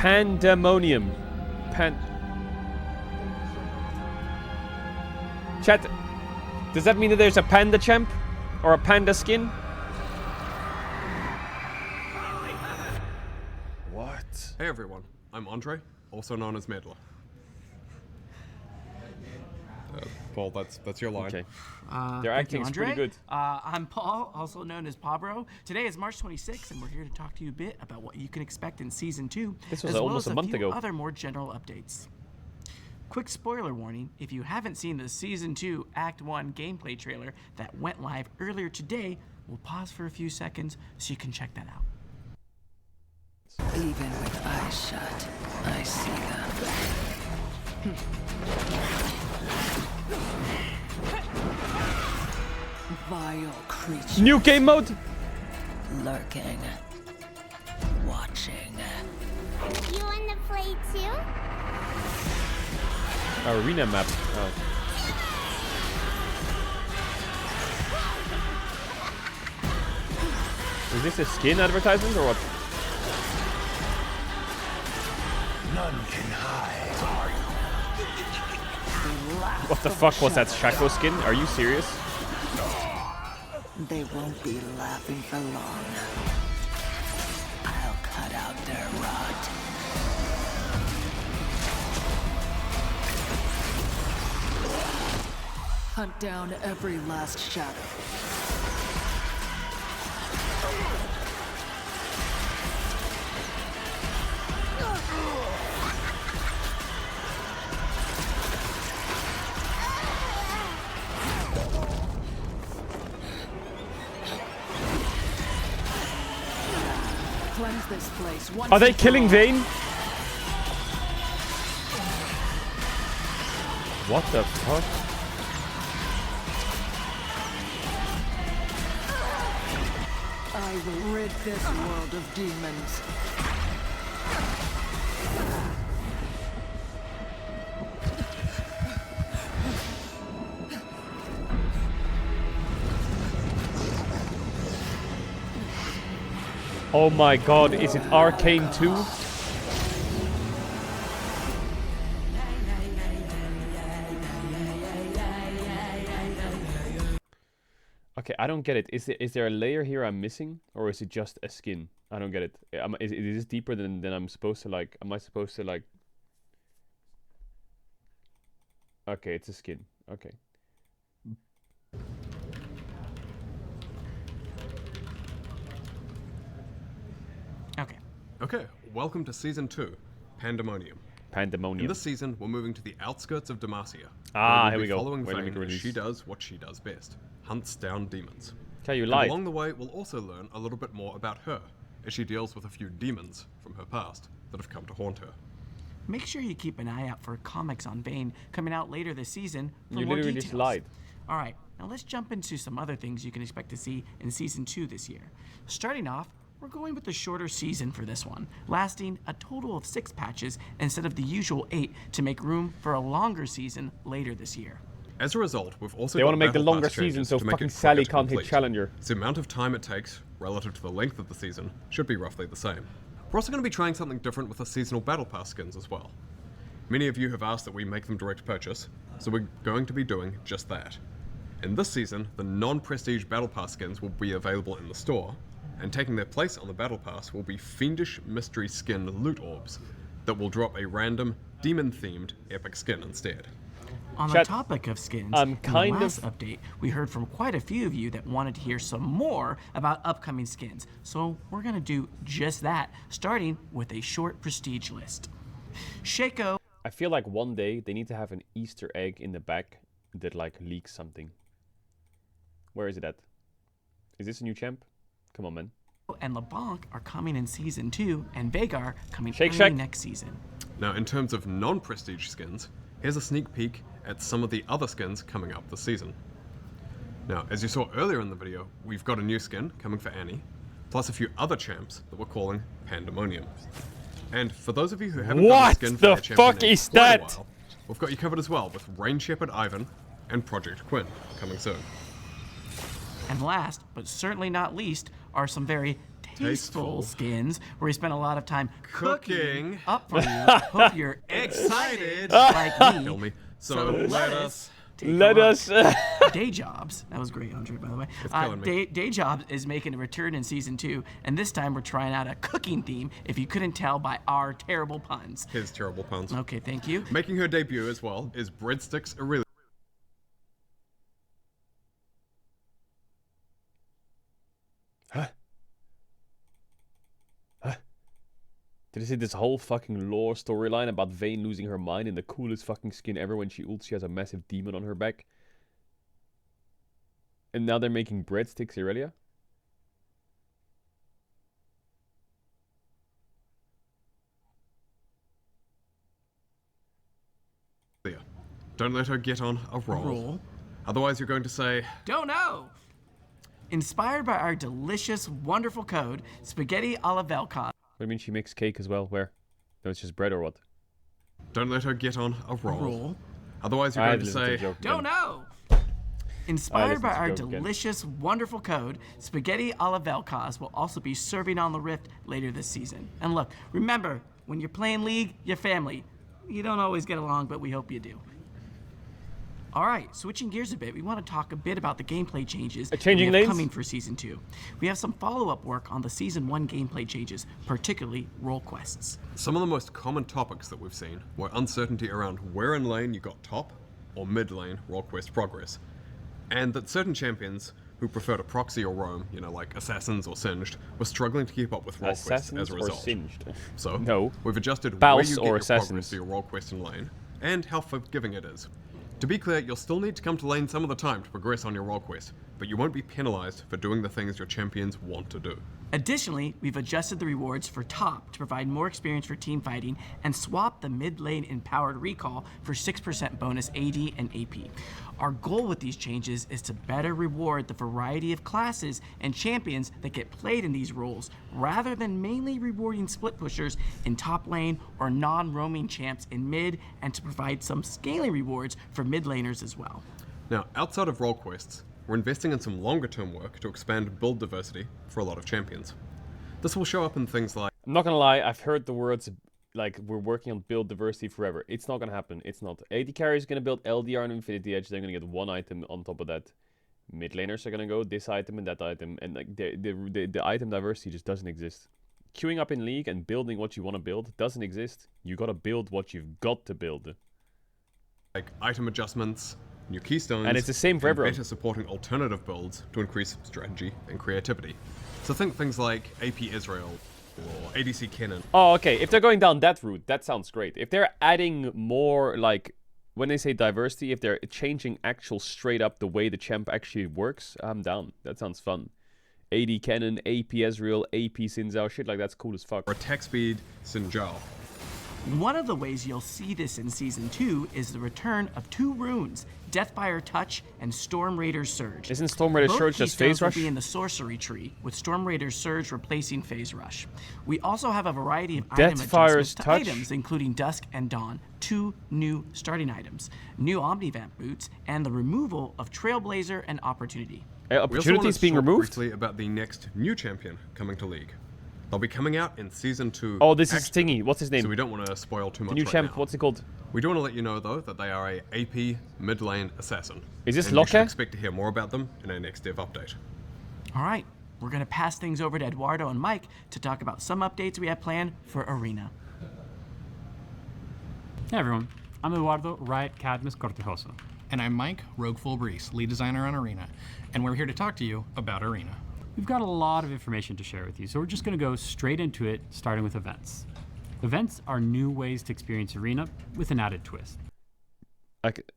Pandemonium. Chat, does that mean that there's a panda champ? Or a panda skin? What? Hey everyone, I'm Andre, also known as Meddler. Paul, that's your line. Okay. Their acting's pretty good. I'm Paul, also known as Pabro. Today is March 26th, and we're here to talk to you a bit about what you can expect in Season 2, This was as almost well as a month ago. other more general updates. Quick spoiler warning, if you haven't seen the Season 2 Act 1 gameplay trailer that went live earlier today, we'll pause for a few seconds so you can check that out. Even with eyes shut, I see them. Vile creatures. New game mode? Lurking. Watching. You wanna play too? Arena map. Oh. Is this a skin advertisement or what? None can hide. What the fuck was that Shaco skin? Are you serious? They won't be laughing for long. I'll cut out their rot. Hunt down every last shadow. Cleanse this place once Are they and for killing all. Vayne? What the fuck? I will rid this world of demons. Oh my god, is it Arcane 2? Okay, I don't get it. Is there a layer here I'm missing? Or is it just a skin? I don't get it. Is this deeper than I'm supposed to like? Am I supposed to like... Okay, it's a skin. Okay. Okay, welcome to Season 2, Pandemonium. Pandemonium. In this season, we're moving to the outskirts of Demacia. Ah, where we'll here be we go. Following Wait, let me Vayne as release. she does what she does best, hunts down demons. Okay, you And lied. along the way, we'll also learn a little bit more about her, as she deals with a few demons from her past that have come to haunt her. Make sure you keep an eye out for comics on Vayne coming out later this season for You more literally details. just lied. All right, now let's jump into some other things you can expect to see in Season 2 this year. Starting off, we're going with a shorter season for this one, lasting a total of 6 patches instead of the usual 8 to make room for a longer season later this year. As a result, we've also They got want to make the battle longer pass season changes so to make fucking it Sally quicker to can't hit complete. Challenger. So the amount of time it takes, relative to the length of the season, should be roughly the same. We're also going to be trying something different with the seasonal battle pass skins as well. Many of you have asked that we make them direct purchase, so we're going to be doing just that. In this season, the non-prestige battle pass skins will be available in the store, and taking their place on the battle pass will be fiendish mystery skin loot orbs that will drop a random demon-themed epic skin instead. On the Chat, topic of skins, I'm in kind the last of- update, we heard from quite a few of you that wanted to hear some more about upcoming skins. So we're gonna do just that, starting with a short prestige list. Shaco. I feel like one day they need to have an Easter egg in the back that like leaks something. Where is it at? Is this a new champ? Come on, man. And LeBlanc are coming in Season 2, and Vagar coming Shake, early shake. next season. Now, in terms of non-prestige skins, here's a sneak peek at some of the other skins coming up this season. Now, as you saw earlier in the video, we've got a new skin coming for Annie, plus a few other champs that we're calling Pandemonium. And for those of you who haven't got a What skin for the their champion fuck in is quite a that? while, we've got you covered as well with Rain Shepherd Ivan and Project Quinn coming soon. And last, but certainly not least, are some very tasteful skins, where we spent a lot of time Cooking. up for you. Hope you're Excited. like me. Kill me. So let us. take a Let look. us. Day Jobs, that was great, Andre, by the way. killing me. Day Jobs is making a return in season 2, and this time we're trying out a cooking theme, if you couldn't tell by our terrible puns. His terrible puns. Okay, thank you. Making her debut as well is Breadsticks Aurelia. Did you see this whole fucking lore storyline about Vayne losing her mind in the coolest fucking skin ever when she ults? She has a massive demon on her back. And now they're making breadsticks Aurelia? Don't let her get on a roll. Otherwise, you're going to say, Don't know. Inspired by our delicious, wonderful code, Spaghetti alla Velka. What do you mean she makes cake as well? Where? No, it's just bread or what? don't let her get on a roll. Otherwise, you're I going to listened to the say, joke Don't again. know. Inspired by listened to our the joke again. delicious, wonderful code, Spaghetti alla Velkaz will also be serving on the Rift later this season. And look, remember, when you're playing League, you're family. You don't always get along, but we hope you do. All right, switching gears a bit, we want to talk a bit about the gameplay changes Changing we have lanes? coming for Season 2. We have some follow-up work on the Season 1 gameplay changes, particularly role quests. some of the most common topics that we've seen were uncertainty around where in lane you got top or mid lane role quest progress, and that certain champions who prefer to proxy or roam, like Assassins or Singed, were struggling to keep up with role quests Assassins as a or result. Singed? So, No. we've adjusted Bouse where you get or your Assassins. progress for your role quest in lane, and how forgiving it is. To be clear, you'll still need to come to lane some of the time to progress on your role quest, but you won't be penalized for doing the things your champions want to do. Additionally, we've adjusted the rewards for top to provide more experience for team fighting and swapped the mid lane empowered recall for 6% bonus AD and AP. Our goal with these changes is to better reward the variety of classes and champions that get played in these roles, rather than mainly rewarding split pushers in top lane or non-roaming champs in mid, and to provide some scaling rewards for mid laners as well. Now, outside of role quests, we're investing in some longer term work to expand build diversity for a lot of champions. This will show up in things like I'm not gonna lie, I've heard the words like we're working on build diversity forever. It's not gonna happen. It's not. AD carry is gonna build LDR and Infinity Edge. They're gonna get one item on top of that. Mid laners are gonna go this item and that item, and like the item diversity just doesn't exist. Queuing up in League and building what you want to build doesn't exist. You gotta build what you've got to build. item adjustments, new keystones, And it's the same for and everyone. better supporting alternative builds to increase strategy and creativity. So think things like AP Israel or ADC Kennen. Oh, okay. If they're going down that route, that sounds great. If they're adding more, like, when they say diversity, if they're changing actual straight up the way the champ actually works, I'm down. That sounds fun. AD Cannon, AP Ezreal, AP Sinzao, shit like that's cool as fuck. Or attack speed, Sinjao. One of the ways you'll see this in Season 2 is the return of 2 runes, Deathfire Touch and Storm Raider's Surge. Isn't Storm Raider's Both Surge just keystones Phase will Rush? be in the Sorcery Tree, with Storm Raider's Surge replacing Phase Rush. We also have a variety of item Deathfire's adjustments to Touch? items, including Dusk and Dawn, 2 new starting items, new Omnivamp boots, and the removal of Trailblazer and Opportunity. We also wanted Opportunities to being talk removed? briefly about the next new champion coming to League. They'll be coming out in Season 2. Oh, this is Action, Stingy. What's his name? So we don't want to spoil too much The new right champ, now. what's he called? We do want to let you know, though, that they are a AP mid lane assassin. Is this and you should Locke? expect to hear more about them in our next dev update. All right, we're going to pass things over to Eduardo and Mike to talk about some updates we have planned for Arena. Hey everyone, I'm Eduardo Riot Cadmus Cortejoso. And I'm Mike, Rogue Fulbrice, lead designer on Arena, and we're here to talk to you about Arena. We've got a lot of information to share with you, so we're just going to go straight into it, starting with events. Events are new ways to experience Arena with an added twist.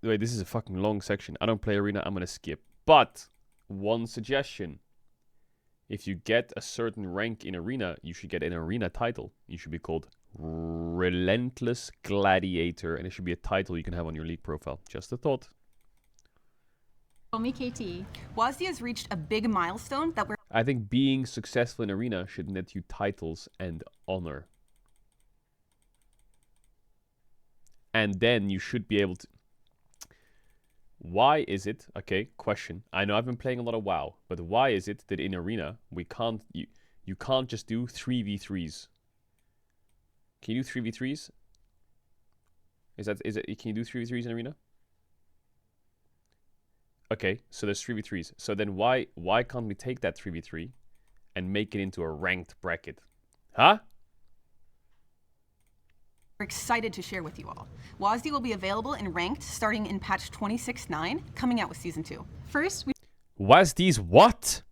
Wait, this is a fucking long section. I don't play Arena, I'm gonna skip. But, one suggestion. If you get a certain rank in Arena, you should get an Arena title. You should be called Relentless Gladiator, and it should be a title you can have on your League profile. Just a thought. Call me KT. WASD has reached a big milestone that we're I think being successful in Arena should net you titles and honor. And then you should be able to... Why is it... Okay, question. I know I've been playing a lot of WoW, but why is it that in Arena, we can't... You You can't just do 3v3s. Can you do 3v3s? Can you do 3v3s in Arena? Okay, so there's 3v3s. So then why can't we take that 3v3 and make it into a ranked bracket? Huh? We're excited to share with you all. WASD will be available in ranked starting in patch 26.9, coming out with Season 2. First, we WASD's what?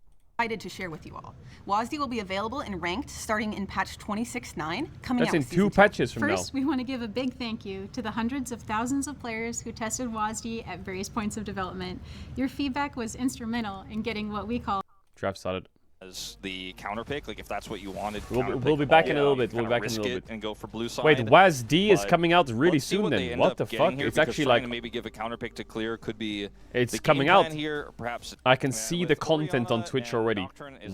excited to share with you all. WASD will be available in ranked starting in patch 26.9, coming That's out in with 2 Season 2. patches from First, now. we want to give a big thank you to the hundreds of thousands of players who tested WASD at various points of development. Your feedback was instrumental in getting what we call Draft started. As the counter pick, like if that's what you wanted. We'll be back in a little bit. We'll be back in a little bit. And go for blue side. Wait, WASD is coming out really Let's see soon what they then. end What up the getting fuck? here, It's because actually trying like to maybe give a counter pick to clear could be. it's the coming game out. plan here, perhaps. I can see the content on Twitch already.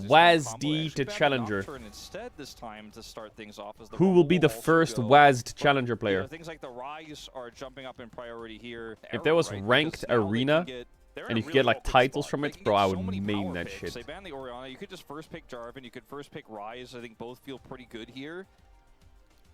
WASD to Challenger. Instead this time to start things off as the Who will be the Rumble first also go. WASD Challenger player? Things like the Rise are jumping up in priority here. If there was Right? ranked Because now they arena can get- they're in and a you could really get like awkward titles spot. from They it, can bro, get I so would many main power that picks. shit. They ban the Oriana. You could just first pick Jarvan. You could first pick Rise. I think both feel pretty good here.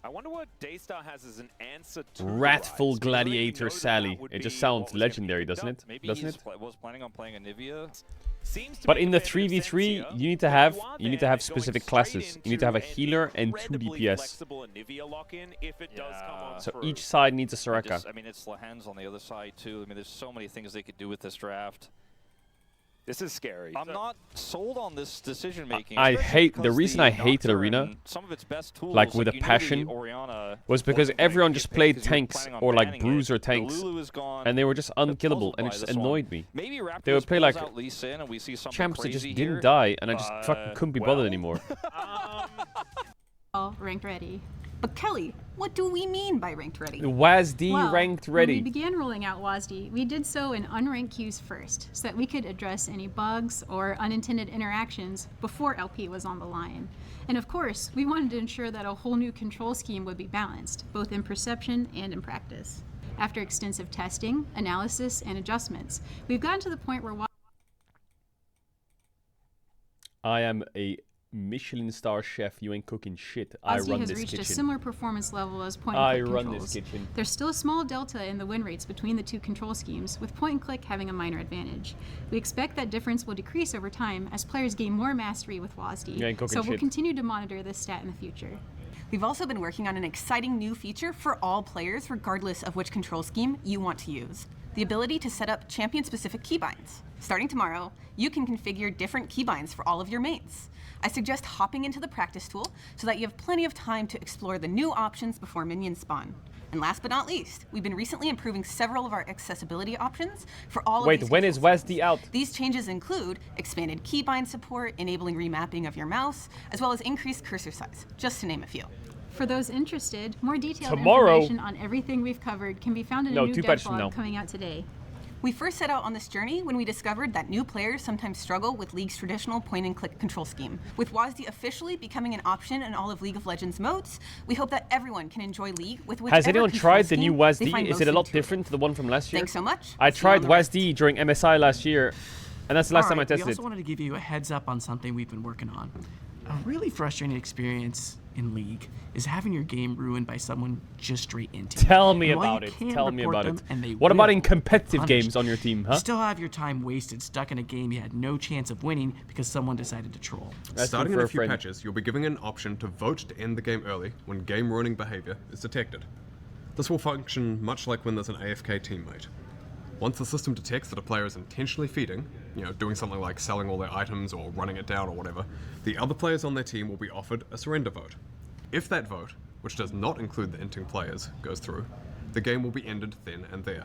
I wonder what Daystar has as an answer to Wrathful the Rise. Gladiator Because Sally. that would It just be sounds what was gonna be legendary, picked doesn't up. it? Maybe Doesn't he it? was planning on playing a Nivea. Seems to But make in a the bit of 3v3, sense here. you need to If have are you need to then have going specific straight classes. You need to have a into healer an and 2 incredibly DPS. flexible Nivea lock-in if it does come on So through. each side needs a Soraka. I mean, it's Lahan's on the other side too. I mean, there's so many things they could do with this draft. This is scary. I'm not sold on this decision making. I hate the reason I hated Arena, Some of its best tools, like with a you knew the passion, Oriana was because wasn't gonna everyone get just picked played 'cause you were tanks planning on or like banning it. bruiser The tanks, Lulu is gone. and they were just unkillable, puzzled and it by just this one. annoyed me. Maybe Raptors They would play pulls like out Lee Sin and we see something champs that crazy just here, didn't die, and I just fucking couldn't be bothered well. anymore. ranked ready. But Kelly, what do we mean by ranked ready? WASD Well, ranked When ready. we began rolling out WASD, we did so in unranked queues first, so that we could address any bugs or unintended interactions before LP was on the line. And of course, we wanted to ensure that a whole new control scheme would be balanced, both in perception and in practice. After extensive testing, analysis, and adjustments, we've gotten to the point where I am a Michelin star chef. You ain't cooking shit. I WASD run has this reached a kitchen. similar performance level as point I and click run controls. this kitchen. There's still a small delta in the win rates between the two control schemes, with point and click having a minor advantage. We expect that difference will decrease over time as players gain more mastery with WASD, You ain't cooking so we'll shit. continue to monitor this stat in the future. We've also been working on an exciting new feature for all players, regardless of which control scheme you want to use. The ability to set up champion-specific keybinds. Starting tomorrow, you can configure different keybinds for all of your mates. I suggest hopping into the practice tool so that you have plenty of time to explore the new options before minions spawn. And last but not least, we've been recently improving several of our accessibility options for all of Wait, these when is control WASD out? These changes include expanded keybind support, enabling remapping of your mouse, as well as increased cursor size, just to name a few. For those interested, more detailed Tomorrow- information on everything we've covered can be found in No, a new 2 dev patches from blog now. coming out today. We first set out on this journey when we discovered that new players sometimes struggle with League's traditional point-and-click control scheme. With WASD officially becoming an option in all of League of Legends modes, we hope that everyone can enjoy League with whichever Has anyone control tried the new scheme they WASD? find Is most it a lot intuitive. different to the one from last year? Thanks so much. I See you tried on the rest. WASD during MSI last year, and that's the last time I Alright, we tested also it. wanted to give you a heads up on something we've been working on. A really frustrating experience in League is having your game ruined by someone just straight into it. Tell me And while about you it. can Tell me report about them, it. and they What about will in be competitive punished, games on your team, You huh? still have your time wasted stuck in a game you had no chance of winning because someone decided to troll. Starting in a few patches, you'll be given an option to vote to end the game early when game-ruining behavior is detected. This will function much like when there's an AFK teammate. Once the system detects that a player is intentionally feeding, doing something like selling all their items or running it down or whatever, the other players on their team will be offered a surrender vote. If that vote, which does not include the inting players, goes through, the game will be ended then and there.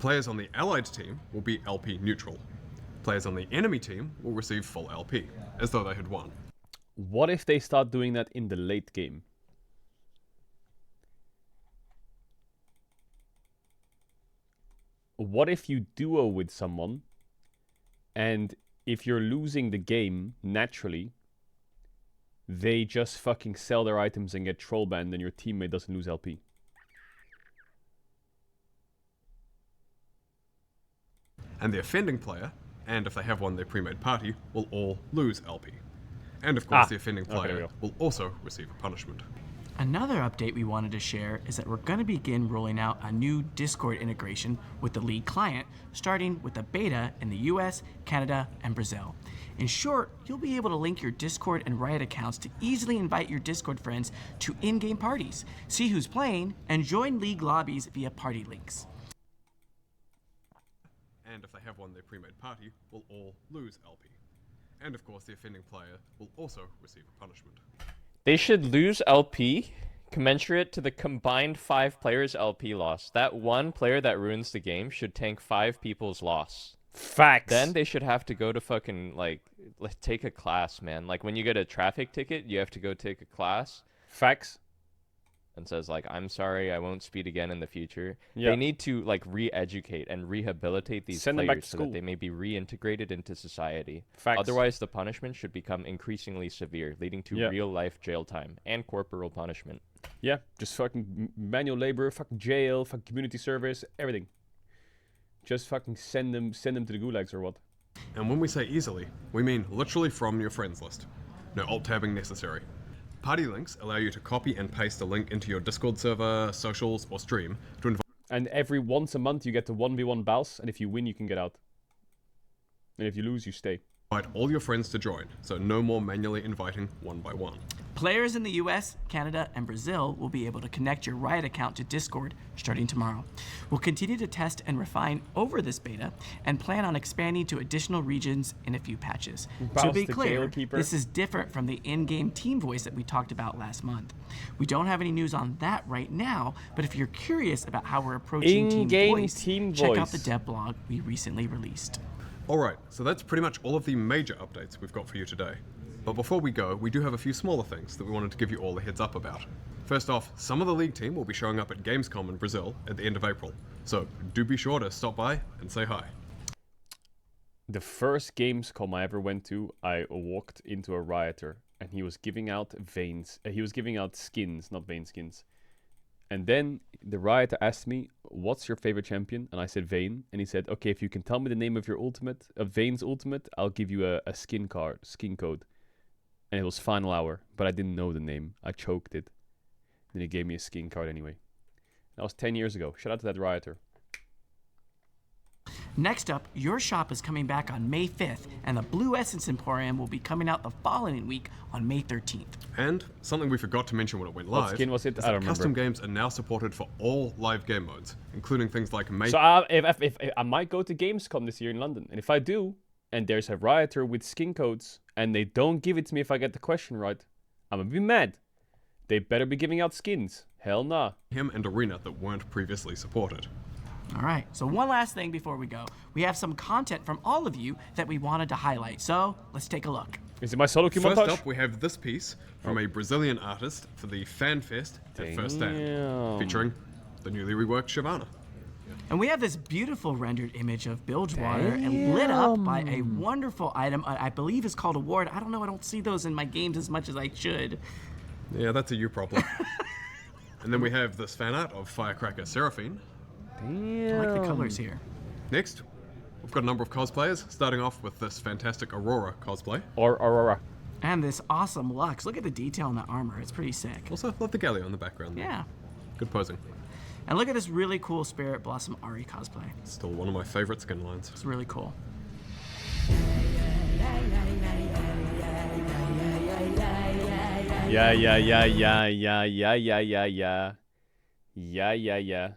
Players on the allied team will be LP neutral. Players on the enemy team will receive full LP, as though they had won. What if they start doing that in the late game? What if you duo with someone, and if you're losing the game naturally, they just fucking sell their items and get troll banned, and your teammate doesn't lose LP? And the offending player, and if they have won their pre-made party, will all lose LP. And of course, the offending there we player go. will also receive a punishment. Another update we wanted to share is that we're going to begin rolling out a new Discord integration with the League client, starting with a beta in the US, Canada, and Brazil. In short, you'll be able to link your Discord and Riot accounts to easily invite your Discord friends to in-game parties, see who's playing, and join League lobbies via party links. And if they have won their pre-made party, will all lose LP. And of course, the offending player will also receive a punishment. They should lose LP commensurate to the combined 5 players' LP loss. That one player that ruins the game should tank 5 people's loss. Facts. Then they should have to go to fucking, like take a class, man. Like, when you get a traffic ticket, you have to go take a class. Facts. And says, like, I'm sorry, I won't speed again in the future. Yeah. They need to, like, re-educate and rehabilitate these Send them back players to so school. that they may be reintegrated into society. Facts. Otherwise, the punishment should become increasingly severe, leading to real-life jail time and corporal punishment. Yeah, just fucking manual labor, fucking jail, fucking community service, everything. Just fucking send them to the gulags or what? And when we say easily, we mean literally from your friends list. No alt-tabbing necessary. Party links allow you to copy and paste a link into your Discord server, socials, or stream to invite. And every once a month you get the 1v1 battles, and if you win, you can get out. And if you lose, you stay. Invite all your friends to join, so no more manually inviting one by one. Players in the US, Canada, and Brazil will be able to connect your Riot account to Discord starting tomorrow. We'll continue to test and refine over this beta and plan on expanding to additional regions in a few patches. To be the clear, Jailkeeper. this is different from the in-game team voice that we talked about last month. We don't have any news on that right now, but if you're curious about how we're approaching In-game team team voice, check out the voice. dev blog we recently released. Alright, so that's pretty much all of the major updates we've got for you today. But before we go, we do have a few smaller things that we wanted to give you all a heads up about. First off, some of the League team will be showing up at Gamescom in Brazil at the end of April, so do be sure to stop by and say hi. The first Gamescom I ever went to, I walked into a rioter, and he was giving out veins. He was giving out skins, not vein skins. And then the rioter asked me, "What's your favorite champion?" And I said Vayne, and he said, "Okay, if you can tell me the name of your ultimate, of Vayne's ultimate, I'll give you a skin code." And it was final hour, but I didn't know the name. I choked it. Then he gave me a skin card anyway. That was 10 years ago. Shout out to that rioter. Next up, your shop is coming back on May 5th, and the Blue Essence Emporium will be coming out the following week on May 13th. And something we forgot to mention when it went What live skin was it? is I that don't remember. custom games are now supported for all live game modes, including things like So if I might go to Gamescom this year in London, and if I do, and there's a rioter with skin codes, and they don't give it to me if I get the question right, I'm gonna be mad. They better be giving out skins. Hell nah. him and Arena that weren't previously supported. All right, so one last thing before we go. We have some content from all of you that we wanted to highlight, so let's take a look. Is it my solo queue First montage? up, we have this piece from a Brazilian artist for the Fan Fest at First Stand, Damn. featuring the newly reworked Shyvana. And we have this beautiful rendered image of Bilgewater and lit up by a wonderful item I believe is called a ward. I don't know, I don't see those in my games as much as I should. Yeah, that's a you problem. And then we have this fan art of Firecracker Seraphine. I like the colors here. Next, we've got a number of cosplayers, starting off with this fantastic Aurora cosplay. Or Aurora. And this awesome Lux. Look at the detail in the armor. It's pretty sick. Also, love the Galio in the background. Yeah. Good posing. And look at this really cool Spirit Blossom Ari cosplay. Still one of my favorite skin lines. It's really cool. Yeah. Yeah.